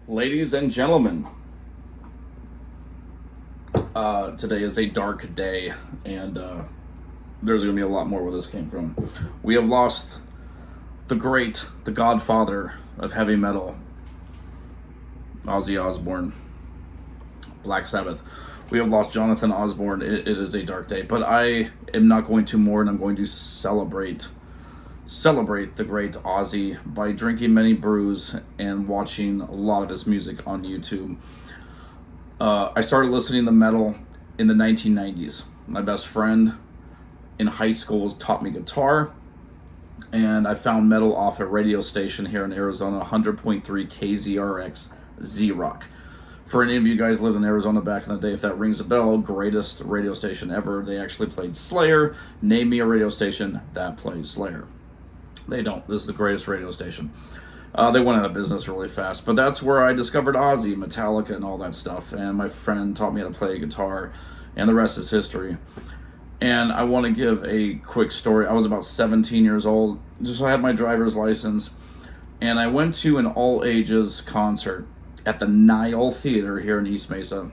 Ladies and gentlemen, today is a dark day, and there's going to be a lot more where this came from. We have lost the godfather of heavy metal, Ozzy Osbourne, Black Sabbath. We have lost Jonathan Osborne. It is a dark day, but I am not going to mourn. I'm going to celebrate the great Ozzy by drinking many brews and watching a lot of his music on YouTube. I started listening to metal in the 1990s. My best friend in high school taught me guitar, and I found metal off a radio station here in Arizona, 100.3 KZRX Z-Rock. For any of you guys lived in Arizona back in the day, if that rings a bell, greatest radio station ever. They actually played Slayer. Name me a radio station that plays Slayer. They don't. This is the greatest radio station. They went out of business really fast, but that's where I discovered Ozzy, Metallica, and all that stuff. And my friend taught me how to play guitar, and the rest is history. And I want to give a quick story. I was about 17 years old, just I had my driver's license, and I went to an all-ages concert at the Nile Theater here in East Mesa.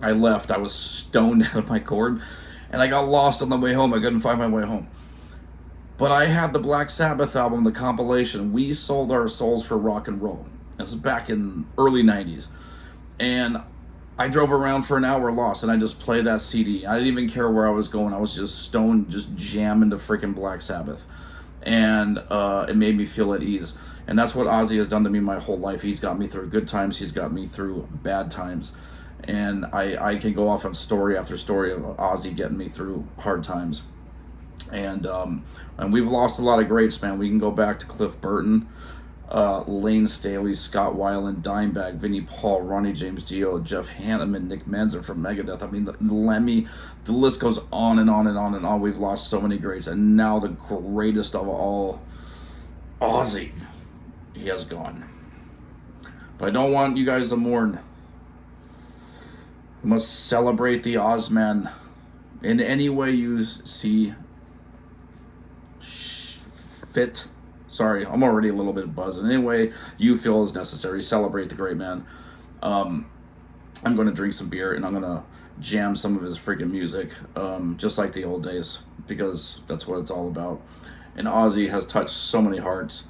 I left. I was stoned out of my gourd, and I got lost on the way home. I couldn't find my way home. But I had the Black Sabbath album, the compilation, We Sold Our Souls for Rock and Roll. This was back in early 90s. And I drove around for an hour lost, and I just played that CD. I didn't even care where I was going. I was just stoned, just jamming to freaking Black Sabbath. And it made me feel at ease. And that's what Ozzy has done to me my whole life. He's got me through good times. He's got me through bad times. And I can go off on story after story of Ozzy getting me through hard times. And we've lost a lot of greats, man. We can go back to Cliff Burton, Lane Staley, Scott Weiland, Dimebag, Vinnie Paul, Ronnie James Dio, Jeff Hanneman, Nick Menzer from Megadeth. I mean, the Lemmy, the list goes on and on and on and on. We've lost so many greats, and now the greatest of all, Ozzy, he has gone. But I don't want you guys to mourn. We must celebrate the Ozman in any way you see fit. Sorry, I'm already a little bit buzzed. In any way you feel is necessary, celebrate the great man. I'm going to drink some beer, and I'm going to jam some of his freaking music, just like the old days, because that's what it's all about. And Ozzy has touched so many hearts,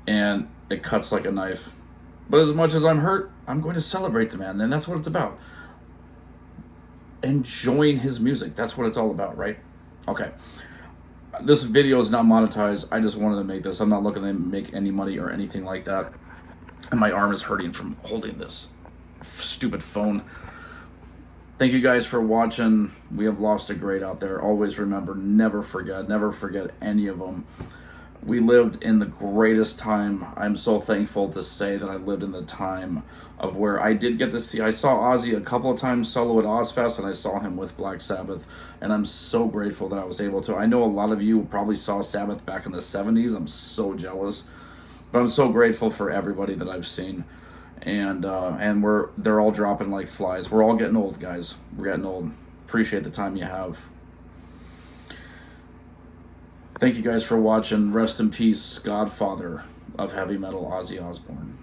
and it cuts like a knife. But as much as I'm hurt, I'm going to celebrate the man, and that's what it's about. Enjoying his music. That's what it's all about, right? Okay. This video is not monetized. I just wanted to make this. I'm not looking to make any money or anything like that. And my arm is hurting from holding this stupid phone. Thank you guys for watching. We have lost a great out there. Always remember, never forget any of them. We lived in the greatest time. I'm so thankful to say that I lived in the time of where I did get to see. I saw Ozzy a couple of times solo at Ozfest, and I saw him with Black Sabbath, and I'm so grateful that I was able to. I know a lot of you probably saw Sabbath back in the 70s. I'm so jealous, but I'm so grateful for everybody that I've seen, and they're all dropping like flies. We're all getting old, guys. We're getting old. Appreciate the time you have. Thank you guys for watching. Rest in peace, godfather of heavy metal, Ozzy Osbourne.